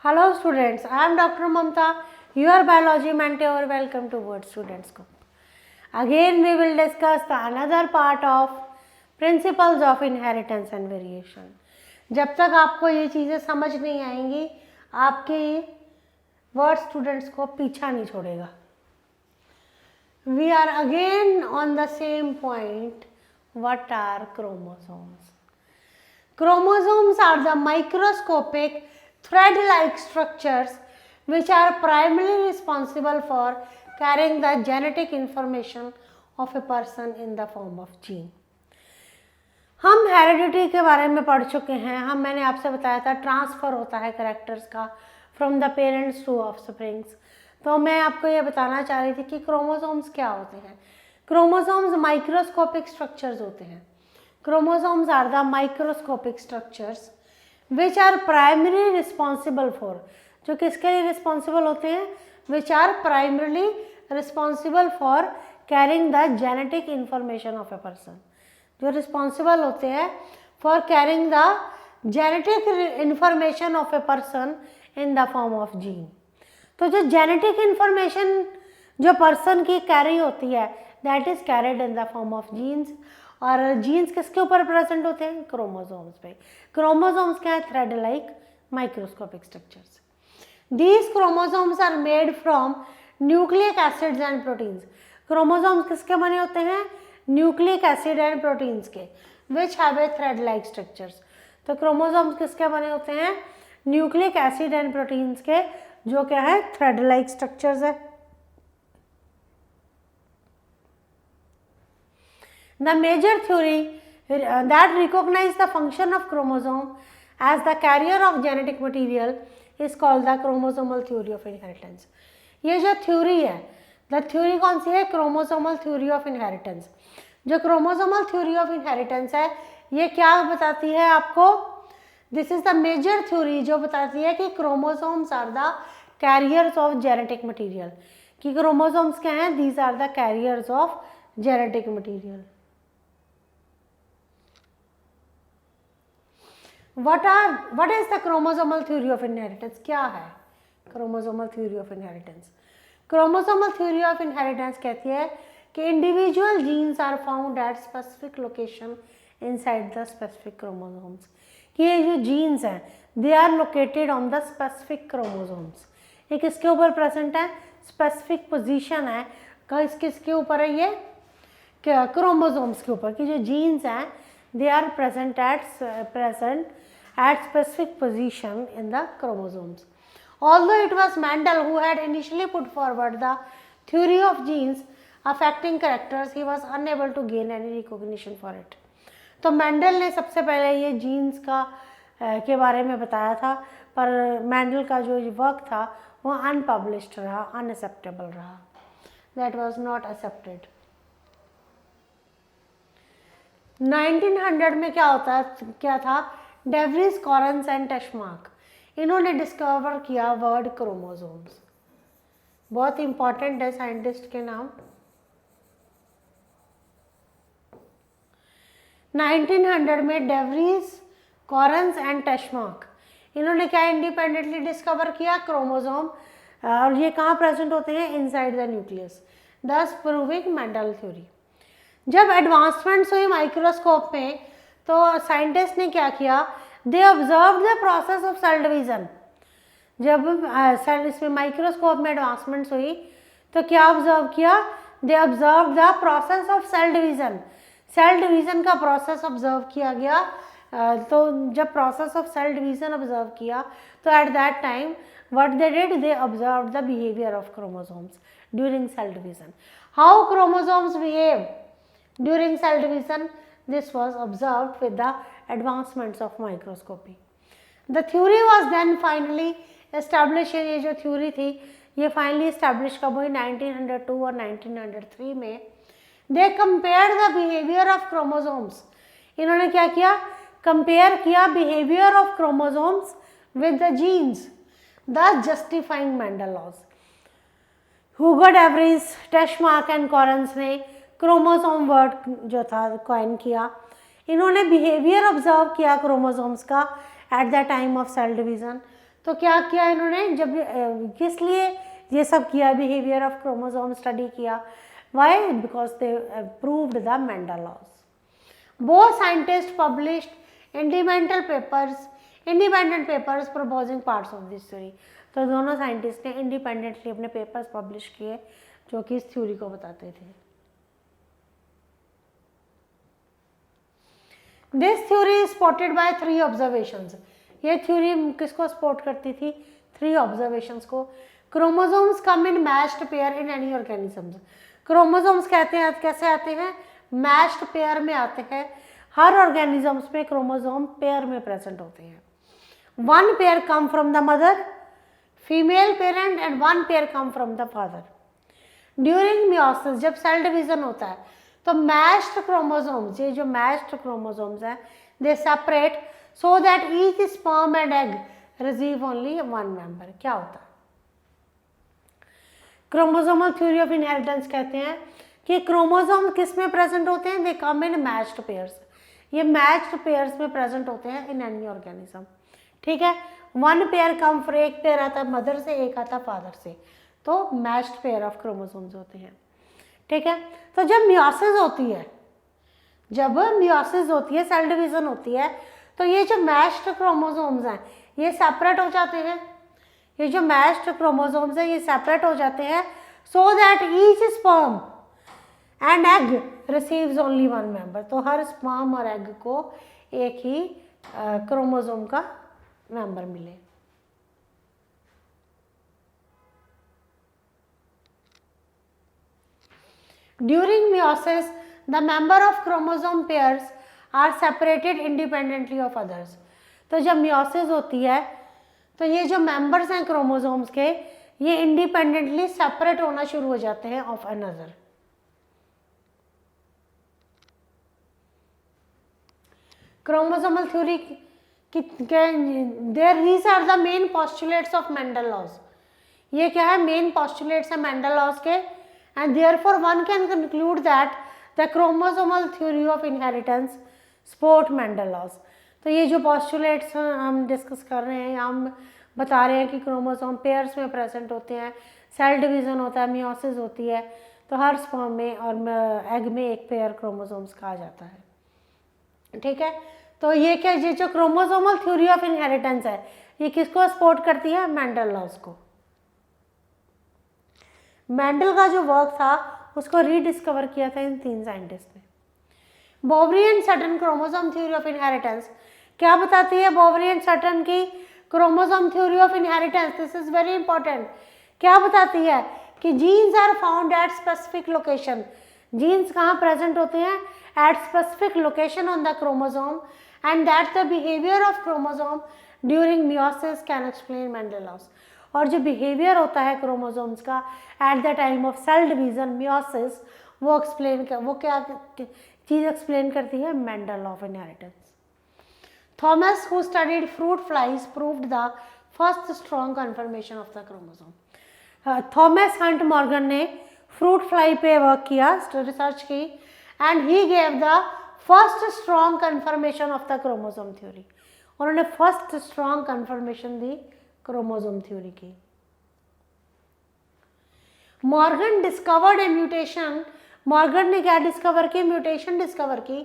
Hello students, I am Dr. Mamta, your biology mentor. Welcome to Word Student Scope. Again we will discuss the another part of principles of inheritance and variation. जब तक आपको ये चीज़ें समझ नहीं आएंगी आपके वर्ड स्टूडेंट्स को पीछा नहीं छोड़ेगा. We are again on the same point. What are chromosomes? Chromosomes are the microscopic thread-like structures which are primarily responsible for carrying the genetic information of a person in the form of gene. हम heredity के बारे में पढ़ चुके हैं. मैंने आपसे बताया था ट्रांसफ़र होता है कैरेक्टर्स का from the parents to offsprings. तो मैं आपको ये बताना चाह रही थी कि क्रोमोसोम्स क्या होते हैं. क्रोमोसोम्स माइक्रोस्कोपिक स्ट्रक्चर्स होते हैं. Chromosomes are the microscopic structures which are primary responsible for, जो किसके लिए रिस्पॉन्सिबल होते हैं, which are primarily responsible for carrying the genetic information of a person, जो रिस्पॉन्सिबल होते हैं for carrying the genetic information of a person in the form of gene. तो जो जेनेटिक इंफॉर्मेशन जो पर्सन की कैरी होती है that is carried in the form of genes. और जीन्स किसके ऊपर प्रेजेंट होते हैं, क्रोमोसोम्स पे. क्रोमोसोम्स क्या है, thread like microscopic structures. These chromosomes are made from nucleic acids and proteins. Chromosomes किसके बने होते हैं, न्यूक्लिक एसिड एंड प्रोटीन्स के, which have a thread like structures. तो क्रोमोसोम्स किसके बने होते हैं, न्यूक्लिक एसिड एंड प्रोटीन्स के, जो क्या है थ्रेड लाइक स्ट्रक्चर्स है. The major theory that recognizes the function of chromosome as the carrier of genetic material is called the chromosomal theory of inheritance. ये जो थ्योरी है, द थ्योरी कौन सी है, क्रोमोसोमल थ्योरी ऑफ इनहेरिटेंस. जो chromosomal theory of inheritance है ये क्या बताती है आपको, this is the major theory जो बताती है कि chromosomes are the carriers of genetic material. कि क्रोमोसोम्स क्या हैं, these are the carriers of genetic material. What is the chromosomal theory of inheritance? क्या है chromosomal theory of inheritance? Chromosomal theory of inheritance कहती है कि individual genes are found at specific location inside the specific chromosomes. कि ये जो genes हैं they are located on the specific chromosomes. ये किसके ऊपर प्रेजेंट है, specific position है, किसके ऊपर है ये, क्रोमोसोम्स के ऊपर. कि जो genes हैं they are present at specific position in the chromosomes. Although it was Mendel who had initially put forward the theory of genes affecting characters, he was unable to gain any recognition for it. तो Mendel ने सबसे पहले ये jeans का के बारे में बताया था, पर मेंडल का जो वर्क था वो अनपब्लिश्ड रहा, अनएक्सेप्टेबल रहा. That was not accepted. 1900 में क्या था, डेवरिस, कॉरेंस एंड टेशमार्क, इन्होंने डिस्कवर किया वर्ड क्रोमोसोम्स. बहुत इंपॉर्टेंट है साइंटिस्ट के नाम. 1900 में डेवरिस, कॉरेंस एंड टेशमार्क, इन्होंने क्या इंडिपेंडेंटली डिस्कवर किया, क्रोमोसोम. और ये कहाँ प्रेजेंट होते हैं, inside the nucleus, thus proving Mendel theory. जब एडवांसमेंट्स हुई माइक्रोस्कोप में तो साइंटिस्ट ने क्या किया, they observe the process of cell division. जब इसमें माइक्रोस्कोप में एडवांसमेंट्स हुई तो क्या ऑब्जर्व किया, they observe the process of cell division. Cell division का प्रोसेस ऑब्जर्व किया गया. तो जब process of cell division observe किया तो at that time what they did, they observe the behaviour of chromosomes during cell division. How chromosomes behave during cell division, this was observed with the advancements of microscopy. The theory was then finally established. ये जो theory थी ये finally established कब हुई, 1902 और 1903 में. They compared the behavior of chromosomes. इन्होंने क्या किया, compare किया behavior of chromosomes with the genes, thus justifying Mendel laws. Hugo de Vries, Tschermak and Correns ने क्रोमोसोम वर्ड जो था कॉइन किया. इन्होंने बिहेवियर ऑब्जर्व किया क्रोमोसोम्स का at the time of cell division. तो क्या किया इन्होंने, जब किस लिए ये सब किया, बिहेवियर ऑफ क्रोमोसोम स्टडी किया, why, because they proved the Mendel laws. Both scientist published independent papers proposing parts of this theory. तो दोनों साइंटिस्ट ने इंडिपेंडेंटली अपने पेपर्स पब्लिश किए जो कि इस थ्योरी को बताते थे. This theory is supported by 3 observations. ये थ्योरी किसको सपोर्ट करती थी, 3 ऑब्जर्वेशंस को. Chromosomes come in matched pair in any organisms. Chromosomes कहते हैं कैसे आते हैं, मैच्ड पेयर में आते हैं. हर ऑर्गेनिजम्स में क्रोमोसोम पेयर में प्रेजेंट होते हैं. 1 pair come from the mother, female parent, and 1 pair come from the father. During meiosis, जब सेल डिवीजन होता है, तो मैच्ड क्रोमोसोम्स, ये जो मैच्ड क्रोमोसोम्स हैं, they separate so that each sperm and egg receive only 1 member. क्या होता है, क्रोमोसोमल थ्योरी ऑफ इनहेरिटेंस कहते हैं कि क्रोमोसोम किस में प्रेजेंट होते हैं, they come in matched pairs. ये मैच्ड पेयर्स में प्रेजेंट होते हैं इन एनी ऑर्गेनिज्म. ठीक है, 1 पेयर कम फ्र, एक पेयर आता है मदर से, एक आता है फादर से, तो मैच्ड पेयर ऑफ क्रोमोसोम्स होते हैं. ठीक है, तो जब मियोसिस होती है, सेल डिवीजन होती है, तो ये जो मैच्ड क्रोमोसोम्स हैं ये सेपरेट हो जाते हैं. ये जो मैच्ड क्रोमोसोम्स हैं ये सेपरेट हो जाते हैं सो that each sperm and egg receives only 1 member. तो हर स्पर्म और एग को एक ही क्रोमोसोम का मेंबर मिले. During meiosis, the member of chromosome pairs are separated independently of others. तो जब मियोसिस होती है तो ये जो मेंबर्स हैं क्रोमोसोम्स के, ये इंडिपेंडेंटली सेपरेट होना शुरू हो जाते हैं of another. Chromosomal theory these are the main postulates of Mendel laws. ये क्या है, मेन पॉस्टुलेट्स है मेंडल लॉज के. And therefore one can conclude that the chromosomal theory of inheritance support Mendel laws. तो ये जो postulates हम discuss कर रहे हैं, हम बता रहे हैं कि क्रोमोसोम पेयर्स में प्रेजेंट होते हैं, सेल डिवीज़न होता है, मियोसिस होती है, तो हर स्पर्म में और एग में एक पेयर क्रोमोसोम्स कहा जाता है. ठीक है, तो ये क्या, ये जो क्रोमोसोमल थ्योरी ऑफ इनहेरिटेंस है ये किसको सपोर्ट करती है, मेंडल लॉज को. मेंडल का जो वर्क था उसको रीडिस्कवर किया था इन 3 साइंटिस्ट ने. Boveri and Sutton chromosome theory of inheritance क्या बताती है, बोवरी एंड सटन की chromosome theory of inheritance, this is very important. क्या बताती है कि genes are found at specific location. Genes कहाँ प्रेजेंट होते हैं, at specific location on the chromosome, and that the behaviour of chromosome during meiosis can explain Mendel laws. और जो behaviour होता है क्रोमोसोम्स का at the time of cell division meiosis, वो क्या चीज़ एक्सप्लेन करती है, Mendel law of inheritance. Thomas who studied fruit flies proved the first strong confirmation of the chromosome. Thomas Hunt Morgan ने फ्रूट फ्लाई पे work किया, research की, and he gave the first strong confirmation of the chromosome theory. उन्होंने first strong confirmation दी chromosome theory की. Morgan discovered a mutation. Morgan ने क्या discover की, म्यूटेशन डिस्कवर की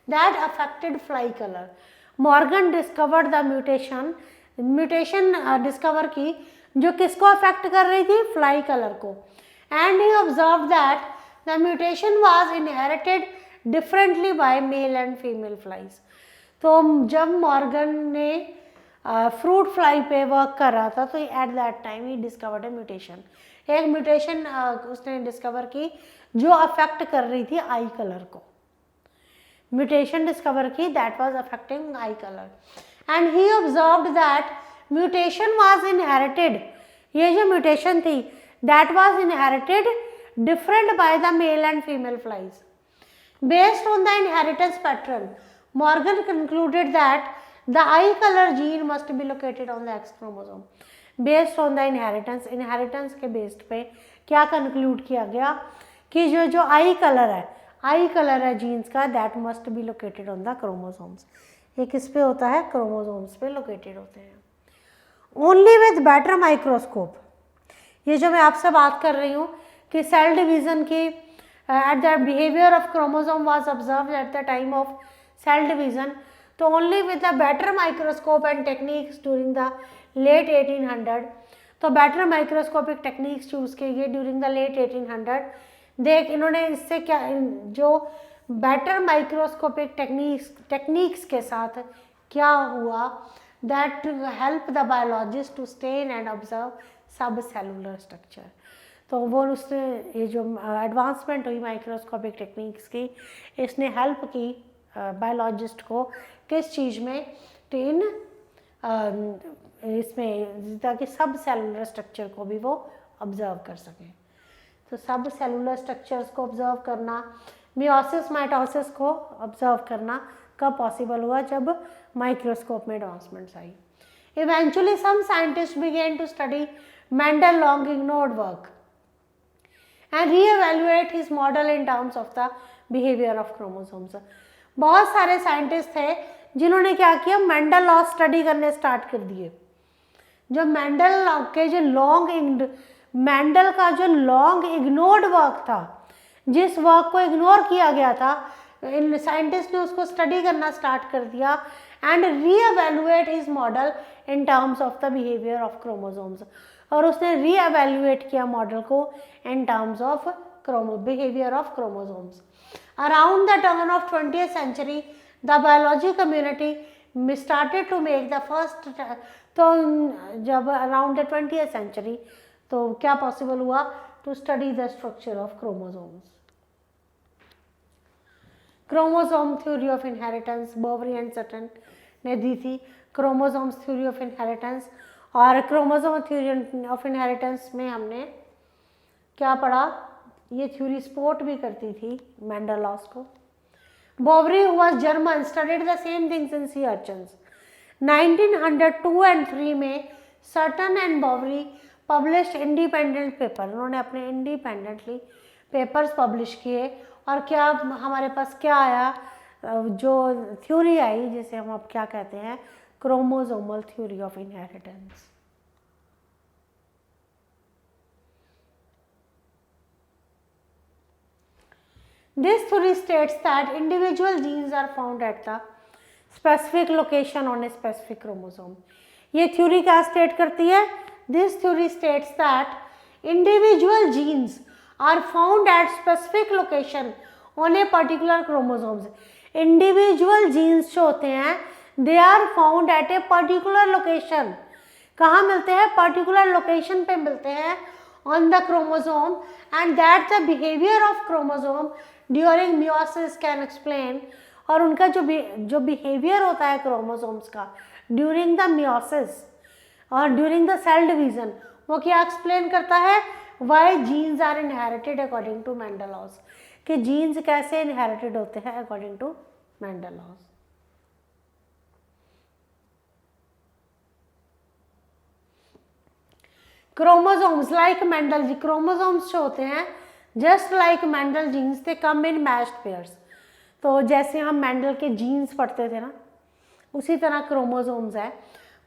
that affected fly colour. Morgan discovered the mutation discover की जो किसको अफेक्ट कर रही थी, फ्लाई कलर को. And he observe that the mutation was inherited differently by male and female flies. तो जब मॉर्गन ने फ्रूट फ्लाई पे वर्क कर रहा था तो at that time he discovered a mutation. एक म्यूटेशन उसने डिस्कवर की जो अफेक्ट कर रही थी आई कलर को. म्यूटेशन डिस्कवर की that was affecting I colour, and he observed that mutation was inherited. ये जो म्यूटेशन थी that was inherited different by the mail and female flies. Based on the inheritance pattern, Morgan concluded that the eye color gene must be located on the X chromosome. Based on the inheritance के based पे क्या conclude किया गया कि जो आई colour है jeans का, that must be located on the chromosomes. ये किस पे होता है, क्रोमोसोम्स पे लोकेटेड होते हैं. Only with better microscope. ये जो मैं आपसे बात कर रही हूँ कि सेल डिवीजन की at the behaviour of chromosome was observed at the time of cell division, तो only with the better microscope and techniques during the late 1800। तो बेटर माइक्रोस्कोपिक टेक्निक्स यूज़ किए गए ड्यूरिंग द लेट 1800। देख इन्होंने इससे क्या, जो बेटर माइक्रोस्कोपिक टेक्निक्स के साथ क्या हुआ, that help the biologist to stain and observe sub cellular structure. तो वो उसने ये जो एडवांसमेंट हुई माइक्रोस्कोपिक टेक्निक्स की, इसने हेल्प की बायोलॉजिस्ट को किस चीज़ में, इन इसमें, ताकि सब सेलुलर स्ट्रक्चर को भी वो ऑब्जर्व कर सकें। तो सब सेलुलर स्ट्रक्चर्स को ऑब्जर्व करना, मियोसिस माइटोसिस को ऑब्जर्व करना कब पॉसिबल हुआ, जब माइक्रोस्कोप में एडवांसमेंट्स आई। Eventually some scientist began to study Mendel long ignored work and reevaluate his model in terms of the behaviour of chromosomes. बहुत सारे साइंटिस्ट थे जिन्होंने क्या किया, मेंडल लॉ स्टडी करने स्टार्ट कर दिए। जो मेंडल के जो मेंडल का जो लॉन्ग इग्नोर्ड वर्क था, जिस वर्क को इग्नोर किया गया था, इन साइंटिस्ट ने उसको स्टडी करना स्टार्ट कर दिया and reevaluate his model in terms of the behaviour of chromosomes. और उसने रीएवैल्यूएट किया मॉडल को in terms of behaviour of chromosomes. Around the turn of 20th century the biology community started to make the first. तो जब around the 20th century, तो क्या possible हुआ, to study the structure of chromosomes. Chromosome theory of inheritance Boveri and Sutton ने दी थी, chromosomes theory of inheritance. और chromosome theory of inheritance में हमने क्या पढ़ा, ये थ्योरी सपोर्ट भी करती थी मेंडल लॉस को। Boveri was German, studied the same things in sea urchins. 1902 and 3 में Sutton and Boveri publish independent paper, उन्होंने अपने इंडिपेंडेंटली पेपर्स पब्लिश किए। और क्या हमारे पास क्या आया, जो थ्योरी आई जिसे हम अब क्या कहते हैं, chromosomal theory of inheritance. This theory states that individual genes are found at the specific location on a specific chromosome. ये थ्योरी क्या स्टेट करती है, This theory states that individual genes are found at specific location on a particular chromosomes. Individual genes जो होते हैं, they are found at a particular location. कहाँ मिलते हैं, particular location पे मिलते हैं on the chromosome, and that the behavior of chromosome during meiosis can explain। और उनका जो behavior होता है क्रोमोसोम्स का during the meiosis और ड्यूरिंग द सेल डिवीजन, वो क्या एक्सप्लेन करता है, why genes are inherited according to Mendel laws, कि जीन्स कैसे इनहेरिटेड होते हैं according to Mendel laws. Chromosomes like Mendel gene, chromosomes जो होते हैं just like Mendel genes, they come in matched pairs. तो जैसे हम मेंडल के जीन्स पढ़ते थे ना, उसी तरह क्रोमोसोम्स है,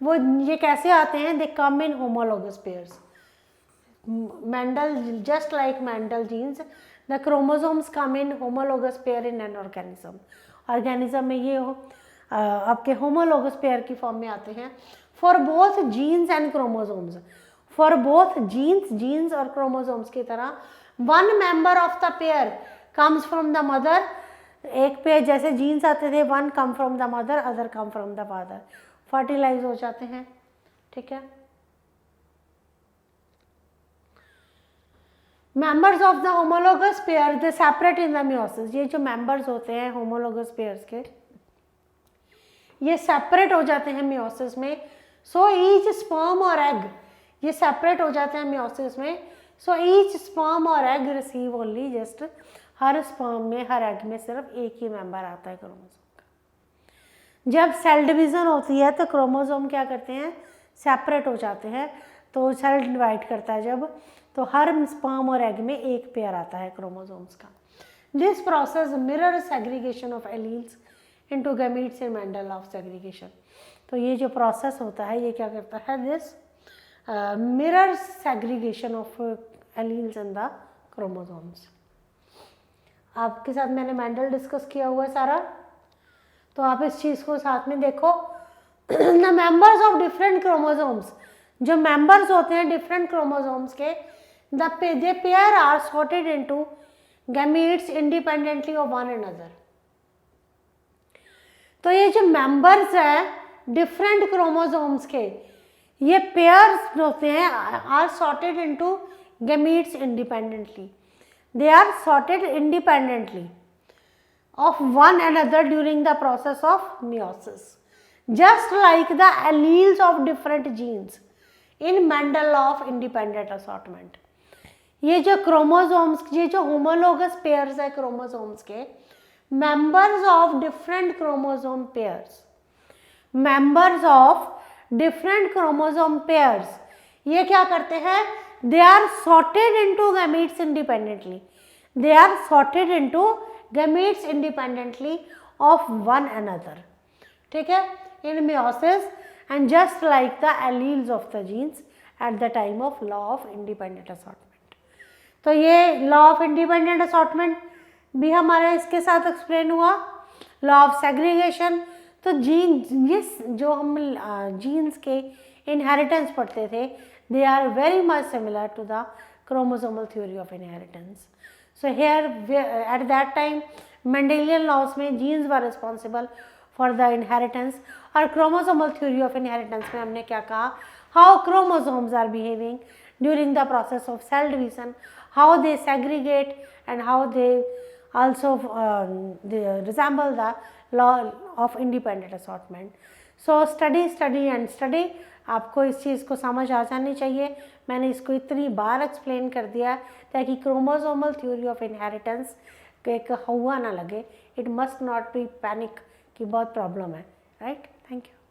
वो ये कैसे आते हैं, they come in homologous pairs. Mendel just like Mendel genes, the chromosomes come in homologous pair in an organism. Organism में ये आपके होमोलोगस पेयर की फॉर्म में आते हैं। For both genes and chromosomes, for both genes और chromosomes की तरह, one member of the pair comes from the mother. एक पेयर जैसे जीन्स आते थे, one come from the mother, other come from the father, fertilize हो जाते हैं, ठीक है। Members of the homologous pair they separate in the meiosis. ये जो मेंबर्स होते हैं होमोलोगस पेयर्स के, ये सेपरेट हो जाते हैं मियोसिस में। सो ईच स्पर्म और एग, ये सेपरेट हो जाते हैं मियोसिस में। सो ईच स्पर्म और एग रिसीव ओनली जस्ट, हर स्पर्म में हर एग में सिर्फ एक ही मेंबर आता है क्रोमोसोम का। जब सेल डिवीज़न होती है तो क्रोमोसोम क्या करते हैं, सेपरेट हो जाते हैं। तो सेल डिवाइड करता है जब, तो हर स्पर्म और एग में एक पेयर आता है क्रोमोसोम्स का। This process mirror segregation of alleles into gametes in Mendel law segregation. तो ये जो प्रोसेस होता है ये क्या करता है, this mirror segregation of alleles in the chromosomes. आपके साथ मैंने मेंडल डिस्कस किया हुआ है सारा, तो आप इस चीज़ को साथ में देखो। The members of different chromosomes, जो मेंबर्स होते हैं डिफरेंट क्रोमोसोम्स के, they pair are sorted into gametes independently of one another. तो ये जो मेंबर्स हैं डिफरेंट क्रोमोसोम्स के, ये पेयर्स होते हैं, are sorted into gametes independently, they are sorted independently of one another during the process of meiosis, just like the alleles of different genes in Mendel law of independent assortment। ये जो chromosomes, ये जो homologous pairs है chromosomes के, members of different chromosome pairs, members of different chromosome pairs, ये क्या करते हैं, they are sorted into gametes independently, they are sorted into gametes independently of one another, ठीक है, in meiosis, and just like the alleles of the genes at the time of law of independent assortment। तो ये law of independent assortment भी हमारा इसके साथ explain हुआ। law of segregation, तो जीन, ये जो हम जीन्स के इनहेरिटेंस पढ़ते थे, they are very much similar to the chromosomal theory of inheritance। So here at that time Mendelian laws में genes were responsible for the inheritance, और chromosomal theory of inheritance में हमने क्या कहा, how chromosomes are behaving during the process of cell division, how they segregate and how they also they resemble the law of independent assortment। So study and study, आपको इस चीज़ को समझ आ जानी चाहिए। मैंने इसको इतनी बार एक्सप्लेन कर दिया ताकि क्रोमोसोमल थ्योरी ऑफ इनहेरिटेंस एक हुआ ना लगे, it must not be panic कि बहुत प्रॉब्लम है, राइट। Thank you.